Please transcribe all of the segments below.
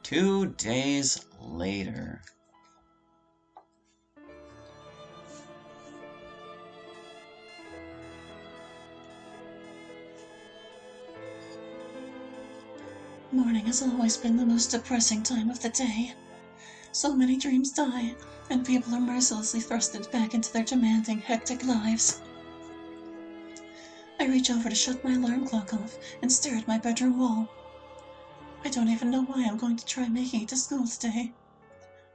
2 days later. Morning has always been the most depressing time of the day. So many dreams die, and people are mercilessly thrusted back into their demanding, hectic lives. I reach over to shut my alarm clock off and stare at my bedroom wall. I don't even know why I'm going to try making it to school today.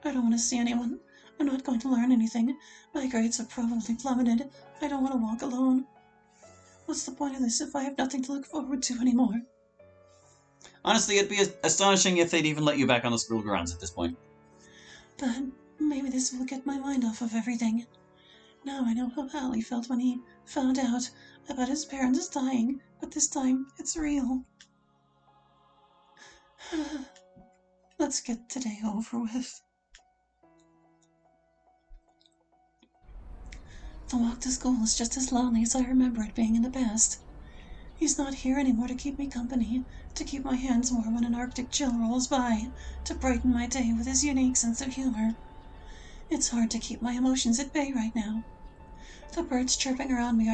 I don't want to see anyone. I'm not going to learn anything. My grades have probably plummeted. I don't want to walk alone. What's the point of this if I have nothing to look forward to anymore? Honestly, it'd be astonishing if they'd even let you back on the school grounds at this point. But maybe this will get my mind off of everything. Now I know how Hallie felt when he found out about his parents dying, but this time it's real. Let's get today over with. The walk to school is just as lonely as I remember it being in the past. He's not here anymore to keep me company, to keep my hands warm when an Arctic chill rolls by, to brighten my day with his unique sense of humor. It's hard to keep my emotions at bay right now. The birds chirping around me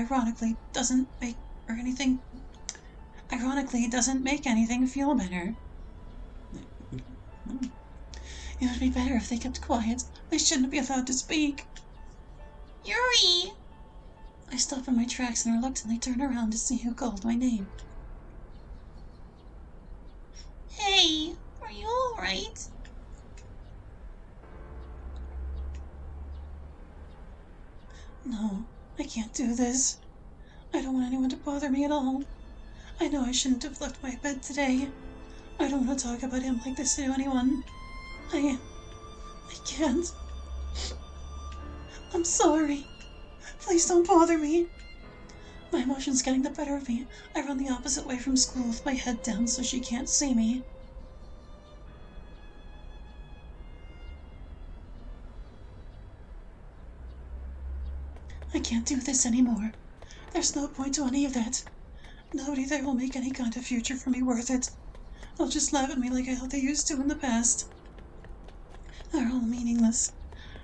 doesn't make anything feel better. It would be better if they kept quiet. They shouldn't be allowed to speak. Yuri! I stop in my tracks and reluctantly turn around to see who called my name. Hey, are you alright? No, I can't do this. I don't want anyone to bother me at all. I know I shouldn't have left my bed today. I don't want to talk about him like this to anyone. I can't. I'm sorry. Please don't bother me. My emotions getting the better of me. I run the opposite way from school with my head down so she can't see me. I can't do this anymore. There's no point to any of that. Nobody there will make any kind of future for me worth it. They'll just laugh at me like how they used to in the past. They're all meaningless.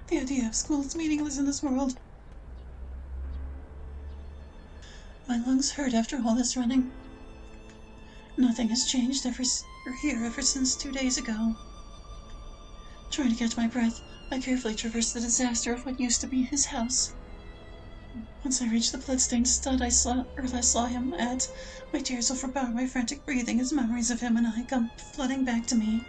The idea of school is meaningless in this world. My lungs hurt after all this running. Nothing has changed ever since 2 days ago. Trying to catch my breath, I carefully traversed the disaster of what used to be his house. Once I reached the bloodstained stud I saw him at, my tears overpowered my frantic breathing as memories of him and I come flooding back to me.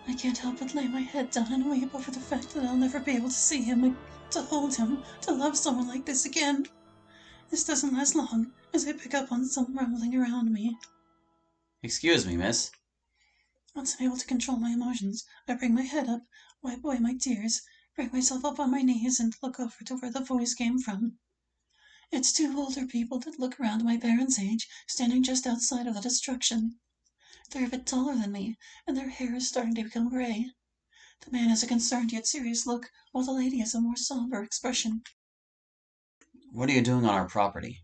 I can't help but lay my head down and weep over the fact that I'll never be able to see him, to hold him, to love someone like this again. This doesn't last long, as I pick up on some rumbling around me. Excuse me, miss. Once I'm able to control my emotions, I bring my head up, wipe away my tears, bring myself up on my knees, and look over to where the voice came from. It's two older people that look around my parents' age, standing just outside of the destruction. They're a bit taller than me, and their hair is starting to become gray. The man has a concerned yet serious look, while the lady has a more somber expression. What are you doing on our property?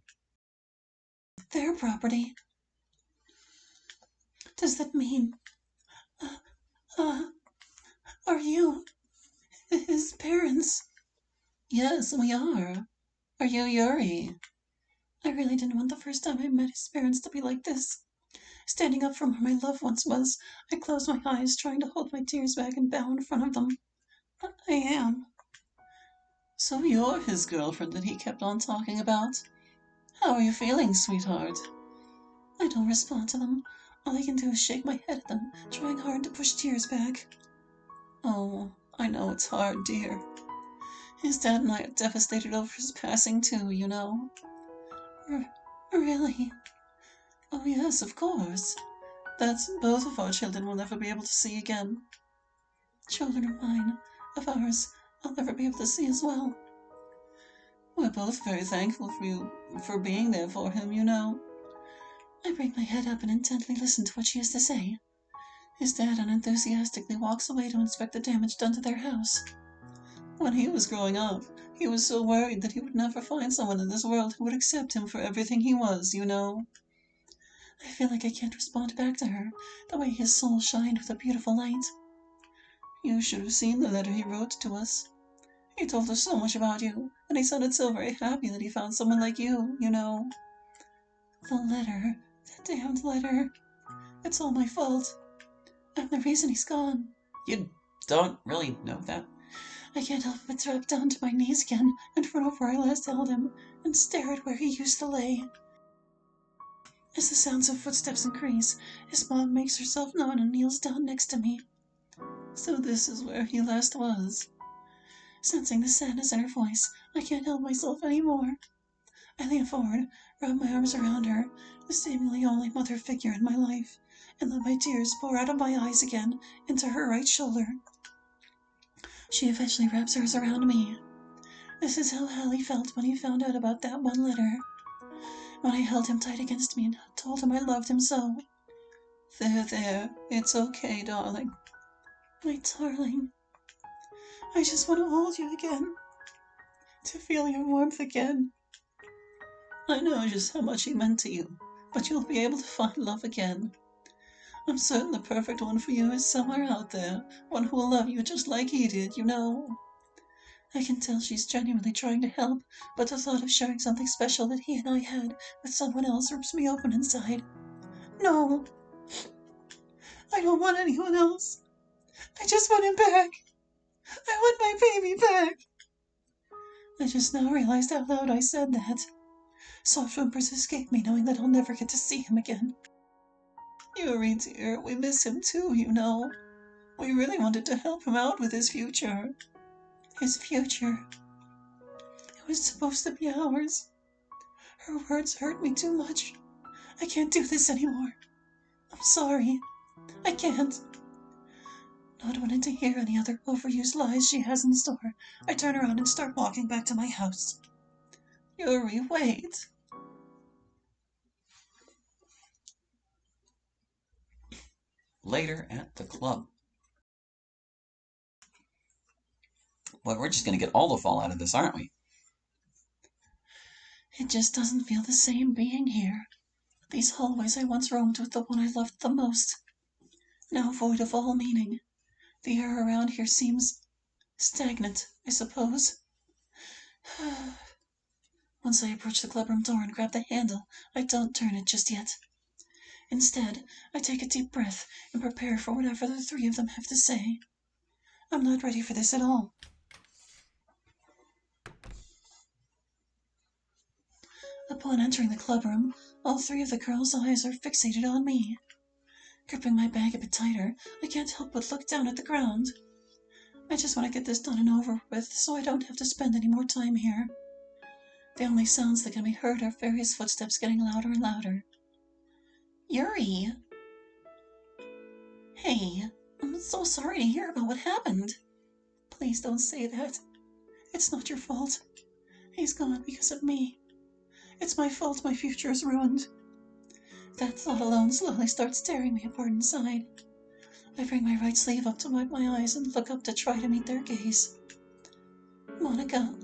Their property. Does that mean... are you... his parents? Yes, we are. Are you Yuri? I really didn't want the first time I met his parents to be like this. Standing up from where my loved ones was, I closed my eyes, trying to hold my tears back and bow in front of them. I am. So you're his girlfriend that he kept on talking about? How are you feeling, sweetheart? I don't respond to them. All I can do is shake my head at them, trying hard to push tears back. Oh, I know it's hard, dear. His dad and I are devastated over his passing, too, you know. Really? Oh, yes, of course. That's both of our children will never be able to see again. Children of mine, of ours, I'll never be able to see as well. We're both very thankful for you for being there for him, you know. I bring my head up and intently listen to what she has to say. His dad unenthusiastically walks away to inspect the damage done to their house. When he was growing up, he was so worried that he would never find someone in this world who would accept him for everything he was, you know. I feel like I can't respond back to her, the way his soul shined with a beautiful light. You should have seen the letter he wrote to us. He told us so much about you, and he sounded so very happy that he found someone like you know. The letter, that damned letter. It's all my fault. I'm the reason he's gone. You don't really know that? I can't help but drop down to my knees again and run over where I last held him and stare at where he used to lay. As the sounds of footsteps increase, his mom makes herself known and kneels down next to me. So this is where he last was. Sensing the sadness in her voice, I can't help myself anymore. I lean forward, wrap my arms around her, the seemingly only mother figure in my life, and let my tears pour out of my eyes again into her right shoulder. She eventually wraps hers around me. This is how Hallie felt when he found out about that one letter. When I held him tight against me and told him I loved him so. There, it's okay, darling. My darling. I just want to hold you again. To feel your warmth again. I know just how much he meant to you, but you'll be able to find love again. I'm certain the perfect one for you is somewhere out there, one who will love you just like he did, you know. I can tell she's genuinely trying to help, but the thought of sharing something special that he and I had with someone else rips me open inside. No, I don't want anyone else. I just want him back. I want my baby back. I just now realized how loud I said that. Soft whimpers escape me knowing that I'll never get to see him again. Yuri, dear, we miss him too, you know. We really wanted to help him out with his future. His future. It was supposed to be ours. Her words hurt me too much. I can't do this anymore. I'm sorry. I can't. Not wanting to hear any other overused lies she has in store, I turn around and start walking back to my house. Yuri, wait. Later at the club. Well, we're just going to get all the fall out of this, aren't we? It just doesn't feel the same being here. These hallways I once roamed with the one I loved the most, now void of all meaning. The air around here seems stagnant, I suppose. Once I approach the clubroom door and grab the handle, I don't turn it just yet. Instead, I take a deep breath and prepare for whatever the three of them have to say. I'm not ready for this at all. Upon entering the clubroom, all three of the girls' eyes are fixated on me. Gripping my bag a bit tighter, I can't help but look down at the ground. I just want to get this done and over with so I don't have to spend any more time here. The only sounds that can be heard are various footsteps getting louder and louder. Yuri! Hey, I'm so sorry to hear about what happened. Please don't say that. It's not your fault. He's gone because of me. It's my fault my future is ruined. That thought alone slowly starts tearing me apart inside. I bring my right sleeve up to wipe my eyes and look up to try to meet their gaze. Monica.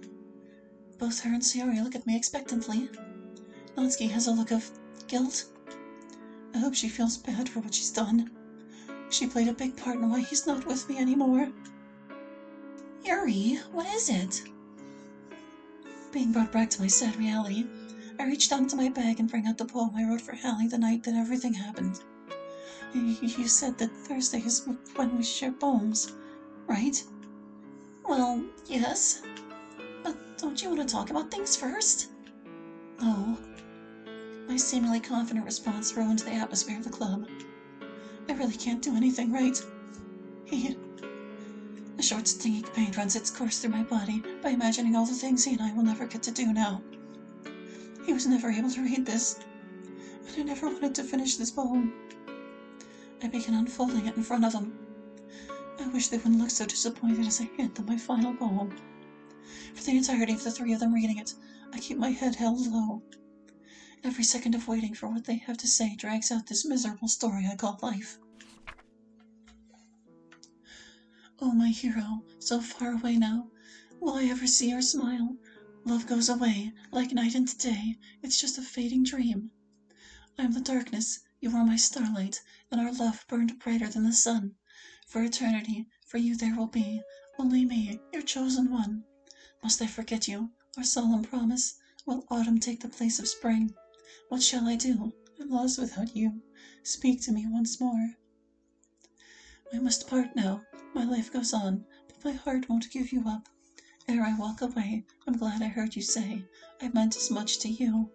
Both her and Sayori look at me expectantly. Natsuki has a look of guilt. I hope she feels bad for what she's done. She played a big part in why he's not with me anymore. Yuri, what is it? Being brought back to my sad reality, I reach down into my bag and bring out the poem I wrote for Hallie the night that everything happened. You said that Thursday is when we share poems, right? Well, yes. But don't you want to talk about things first? No. My seemingly confident response ruined the atmosphere of the club. I really can't do anything right. A short stinging pain runs its course through my body by imagining all the things he and I will never get to do now. He was never able to read this, but I never wanted to finish this poem. I began unfolding it in front of him. I wish they wouldn't look so disappointed as I hand them my final poem. For the entirety of the three of them reading it, I keep my head held low. Every second of waiting for what they have to say drags out this miserable story I call life. Oh, my hero, so far away now. Will I ever see your smile? Love goes away, like night into day. It's just a fading dream. I am the darkness, you are my starlight, and our love burned brighter than the sun. For eternity, for you there will be only me, your chosen one. Must I forget you, our solemn promise? Will autumn take the place of spring? What shall I do? I'm lost without you. Speak to me once more. We must part now. My life goes on, but my heart won't give you up. Ere I walk away, I'm glad I heard you say I meant as much to you.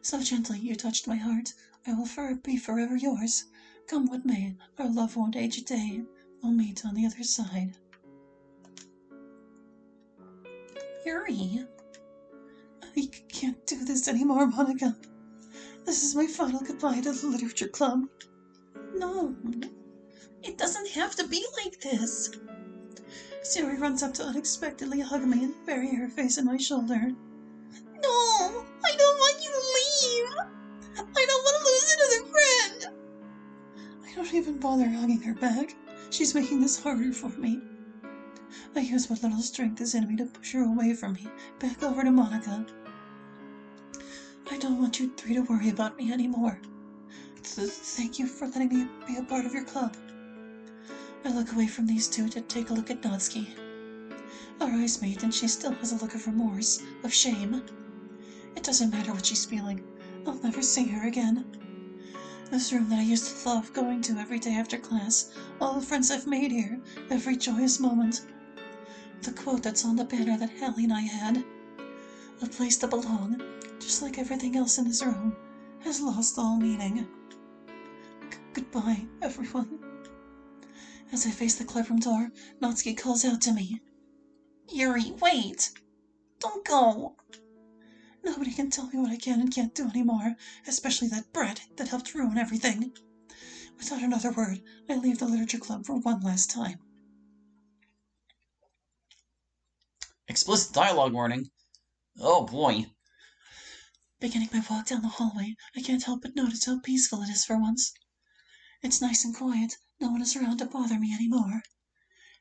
So gently you touched my heart. I will be forever yours. Come what may, our love won't age a day. We'll meet on the other side. Yuri, I can't do this anymore, Monica. This is my final goodbye to the literature club. No, it doesn't have to be like this. Siri runs up to unexpectedly hug me and bury her face in my shoulder. No, I don't want you to leave. I don't want to lose another friend. I don't even bother hugging her back. She's making this harder for me. I use what little strength is in me to push her away from me, back over to Monica. I don't want you three to worry about me anymore. Thank you for letting me be a part of your club. I look away from these two to take a look at Natsuki. Our eyes meet and she still has a look of remorse, of shame. It doesn't matter what she's feeling. I'll never see her again. This room that I used to love going to every day after class, all the friends I've made here, every joyous moment. The quote that's on the banner that Hallie and I had. A place to belong, just like everything else in this room, has lost all meaning. Goodbye, everyone. As I face the clubroom door, Natsuki calls out to me. Yuri, wait! Don't go! Nobody can tell me what I can and can't do anymore, especially that brat that helped ruin everything. Without another word, I leave the literature club for one last time. Explicit dialogue warning. Oh boy. Beginning my walk down the hallway, I can't help but notice how peaceful it is for once. It's nice and quiet. No one is around to bother me anymore.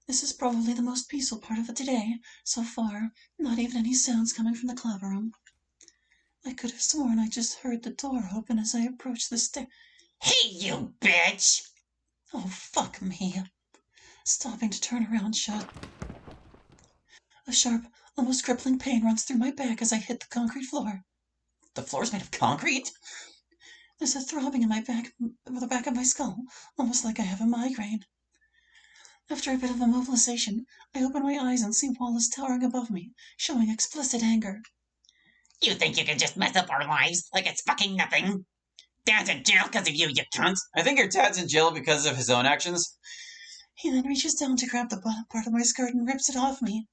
This is probably the most peaceful part of the day. So far, not even any sounds coming from the clubroom. I could have sworn I just heard the door open as I approached the stair. Hey, you bitch! Oh, fuck me. Stopping to turn around shut. A sharp, almost crippling pain runs through my back as I hit the concrete floor. The floor's made of concrete? There's a throbbing in the back of my skull, almost like I have a migraine. After a bit of immobilization, I open my eyes and see Wallace towering above me, showing explicit anger. You think you can just mess up our lives like it's fucking nothing? Dad's in jail because of you, you cunt! I think your dad's in jail because of his own actions. He then reaches down to grab the bottom part of my skirt and rips it off me.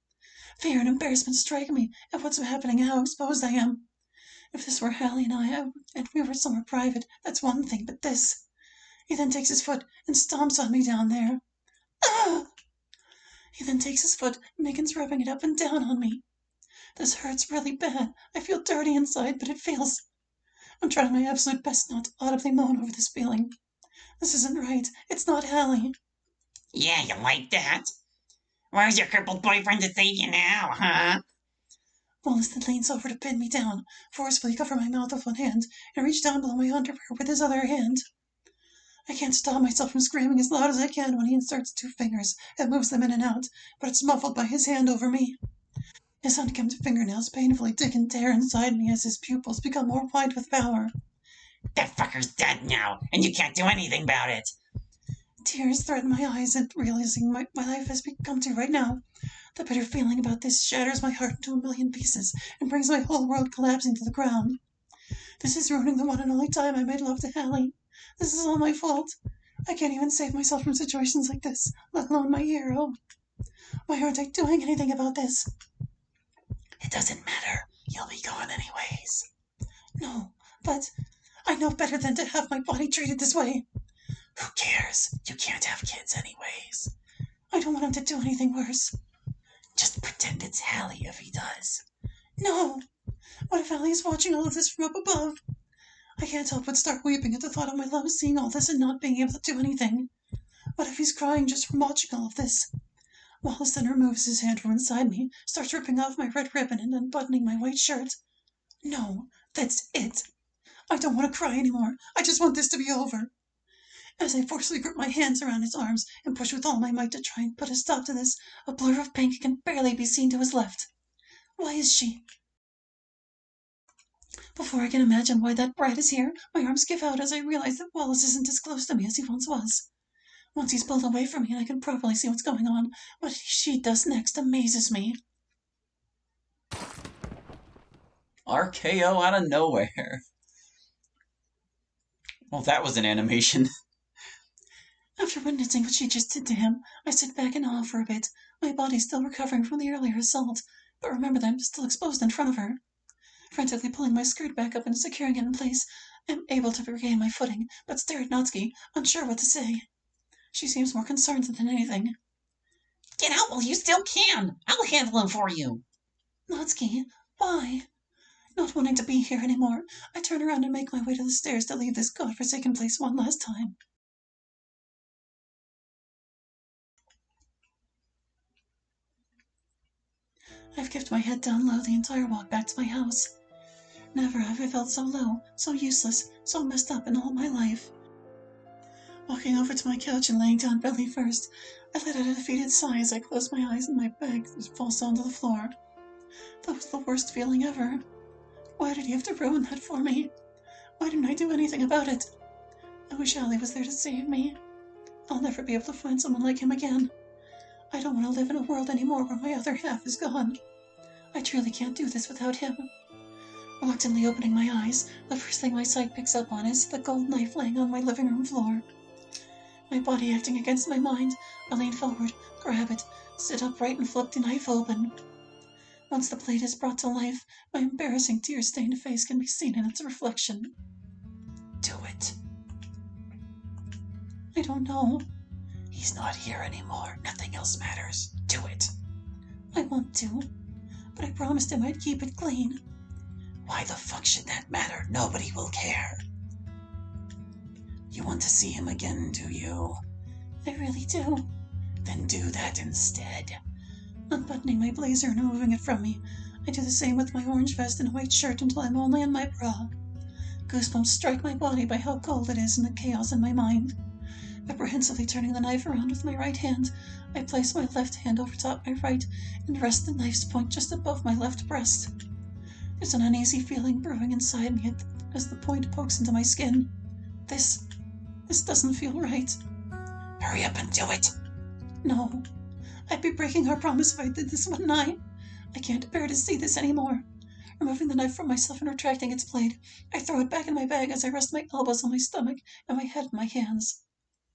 Fear and embarrassment strike me at what's happening and how exposed I am. If this were Hallie and and we were somewhere private, that's one thing, but this... He then takes his foot and stomps on me down there. Ah! He then takes his foot and begins rubbing it up and down on me. This hurts really bad. I feel dirty inside, but it feels... I'm trying my absolute best not to audibly moan over this feeling. This isn't right. It's not Hallie. Yeah, you like that? Where's your crippled boyfriend to save you now, huh? Wallace then leans over to pin me down, forcefully cover my mouth with one hand, and reach down below my underwear with his other hand. I can't stop myself from screaming as loud as I can when he inserts two fingers and moves them in and out, but it's muffled by his hand over me. His unkempt fingernails painfully dig and tear inside me as his pupils become more wide with power. That fucker's dead now, and you can't do anything about it. Tears threaten my eyes at realizing my life has come to right now. The bitter feeling about this shatters my heart into a million pieces and brings my whole world collapsing to the ground. This is ruining the one and only time I made love to Hallie. This is all my fault. I can't even save myself from situations like this, let alone my hero. Why aren't I doing anything about this? It doesn't matter. You'll be gone anyways. No, but I know better than to have my body treated this way. Who cares? You can't have kids anyways. I don't want him to do anything worse. Just pretend it's Hallie if he does. No! What if Hallie is watching all of this from up above? I can't help but start weeping at the thought of my love seeing all this and not being able to do anything. What if he's crying just from watching all of this? Wallace then removes his hand from inside me, starts ripping off my red ribbon and unbuttoning my white shirt. No, that's it. I don't want to cry anymore. I just want this to be over. As I forcefully grip my hands around his arms and push with all my might to try and put a stop to this, a blur of pink can barely be seen to his left. Why is she? Before I can imagine why that brat is here, my arms give out as I realize that Wallace isn't as close to me as he once was. Once he's pulled away from me and I can properly see what's going on, what she does next amazes me. RKO out of nowhere. Well, that was an animation. After witnessing what she just did to him, I sit back in awe for a bit, my body still recovering from the earlier assault, but remember that I'm still exposed in front of her. Frantically pulling my skirt back up and securing it in place, I'm able to regain my footing, but stare at Natsuki, unsure what to say. She seems more concerned than anything. Get out while you still can. I'll handle him for you. Natsuki, why? Not wanting to be here anymore, I turn around and make my way to the stairs to leave this godforsaken place one last time. I've kept my head down low the entire walk back to my house. Never have I felt so low, so useless, so messed up in all my life. Walking over to my couch and laying down belly first, I let out a defeated sigh as I close my eyes and my bag falls onto the floor. That was the worst feeling ever. Why did he have to ruin that for me? Why didn't I do anything about it? I wish Allie was there to save me. I'll never be able to find someone like him again. I don't want to live in a world anymore where my other half is gone. I truly can't do this without him. Reluctantly opening my eyes, the first thing my sight picks up on is the gold knife laying on my living room floor. My body acting against my mind, I lean forward, grab it, sit upright and flip the knife open. Once the blade is brought to life, my embarrassing tear-stained face can be seen in its reflection. Do it. I don't know. He's not here anymore. Nothing else matters. Do it. I want to, but I promised him I'd keep it clean. Why the fuck should that matter? Nobody will care. You want to see him again, do you? I really do. Then do that instead. Unbuttoning my blazer and removing it from me, I do the same with my orange vest and white shirt until I'm only in my bra. Goosebumps strike my body by how cold it is and the chaos in my mind. Apprehensively turning the knife around with my right hand, I place my left hand over top my right and rest the knife's point just above my left breast. There's an uneasy feeling brewing inside me as the point pokes into my skin. This doesn't feel right. Hurry up and do it. No. I'd be breaking our promise if I did this, wouldn't I? I can't bear to see this anymore. Removing the knife from myself and retracting its blade, I throw it back in my bag as I rest my elbows on my stomach and my head in my hands.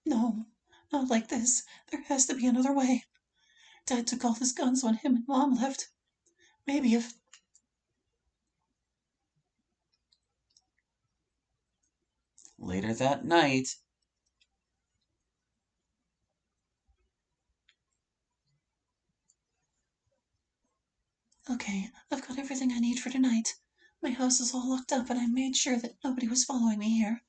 No, not like this. There has to be another way. Dad took all his guns when him and Mom left. Maybe if... Later that night. Okay, I've got everything I need for tonight. My house is all locked up and I made sure that nobody was following me here.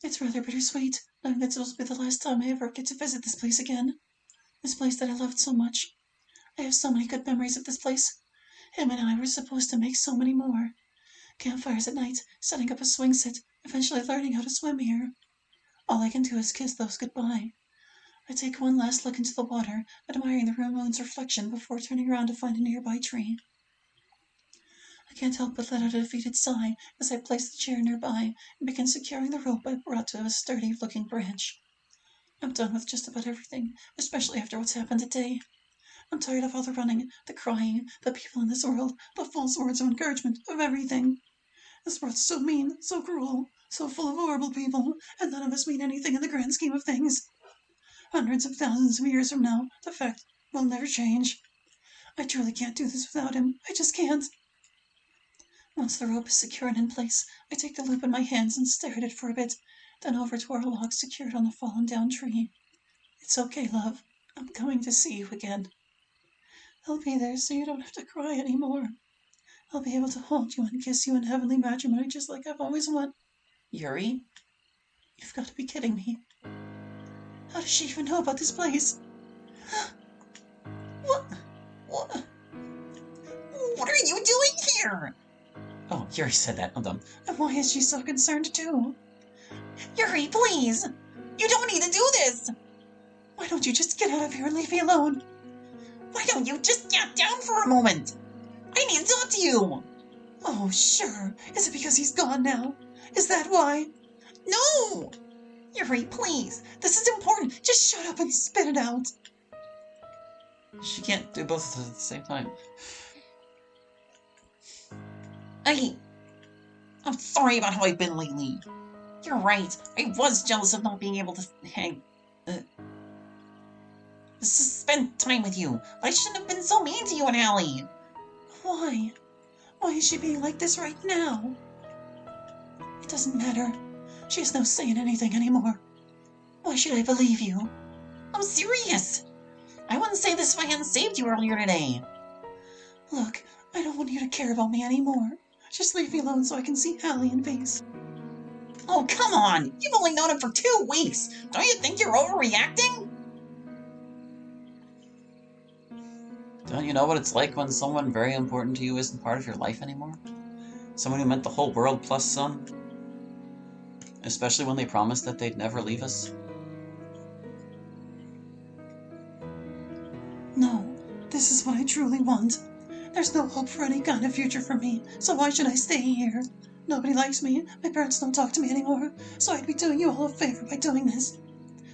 It's rather bittersweet, knowing that this will be the last time I ever get to visit this place again. This place that I loved so much. I have so many good memories of this place. Him and I were supposed to make so many more. Campfires at night, setting up a swing set, eventually learning how to swim here. All I can do is kiss those goodbye. I take one last look into the water, admiring the real moon's reflection before turning around to find a nearby tree. I can't help but let out a defeated sigh as I place the chair nearby and begin securing the rope I brought to a sturdy-looking branch. I'm done with just about everything, especially after what's happened today. I'm tired of all the running, the crying, the people in this world, the false words of encouragement, of everything. This world's so mean, so cruel, so full of horrible people, and none of us mean anything in the grand scheme of things. Hundreds of thousands of years from now, the fact will never change. I truly can't do this without him. I just can't. Once the rope is secure and in place, I take the loop in my hands and stare at it for a bit, then over to our log secured on the fallen down tree. It's okay, love. I'm coming to see you again. I'll be there so you don't have to cry anymore. I'll be able to hold you and kiss you in heavenly matrimony just like I've always wanted. Yuri? You've got to be kidding me. How does she even know about this place? What? What are you doing here? Oh, Yuri said that. I'm dumb. And why is she so concerned too? Yuri, please! You don't need to do this! Why don't you just get out of here and leave me alone? Why don't you just get down for a moment? I need to talk to you! Oh, sure. Is it because he's gone now? Is that why? No! Yuri, please! This is important! Just shut up and spit it out. She can't do both at the same time. I'm sorry about how I've been lately. You're right. I was jealous of not being able to spend time with you. But I shouldn't have been so mean to you and Allie. Why? Why is she being like this right now? It doesn't matter. She has no say in anything anymore. Why should I believe you? I'm serious. I wouldn't say this if I hadn't saved you earlier today. Look, I don't want you to care about me anymore. Just leave me alone so I can see Allie in peace. Oh, come on! You've only known him for 2 weeks! Don't you think you're overreacting? Don't you know what it's like when someone very important to you isn't part of your life anymore? Someone who meant the whole world plus some? Especially when they promised that they'd never leave us? No, this is what I truly want. There's no hope for any kind of future for me, so why should I stay here? Nobody likes me, my parents don't talk to me anymore, so I'd be doing you all a favor by doing this.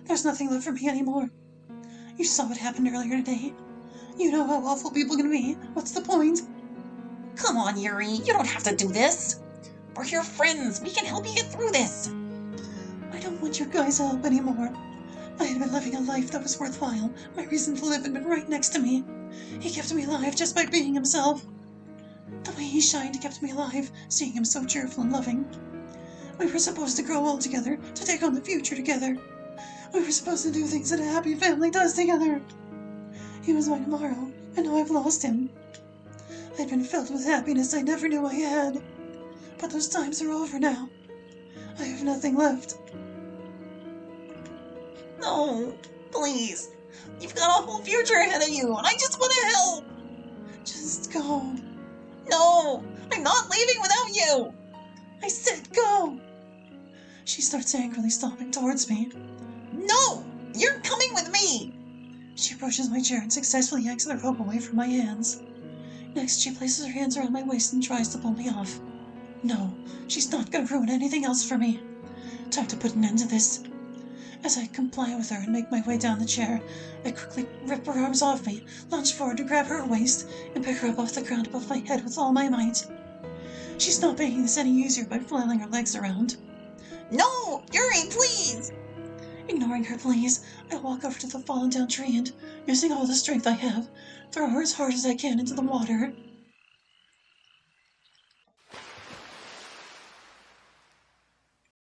There's nothing left for me anymore. You saw what happened earlier today. You know how awful people can be. What's the point? Come on, Yuri, you don't have to do this. We're your friends. We can help you get through this. I don't want your guys' help anymore. I had been living a life that was worthwhile. My reason to live had been right next to me. He kept me alive just by being himself. The way he shined kept me alive, seeing him so cheerful and loving. We were supposed to grow old together, to take on the future together. We were supposed to do things that a happy family does together. He was my tomorrow, and now I've lost him. I'd been filled with happiness I never knew I had. But those times are over now. I have nothing left. No, please. You've got a whole future ahead of you, and I just want to help. Just go. No, I'm not leaving without you. I said go. She starts angrily stomping towards me. No, you're coming with me. She approaches my chair and successfully yanks the rope away from my hands. Next, she places her hands around my waist and tries to pull me off. No, she's not going to ruin anything else for me. Time to put an end to this. As I comply with her and make my way down the chair, I quickly rip her arms off me, lunge forward to grab her waist, and pick her up off the ground above my head with all my might. She's not making this any easier by flailing her legs around. No, Yuri, please. Ignoring her pleas, I walk over to the fallen down tree and, using all the strength I have, throw her as hard as I can into the water.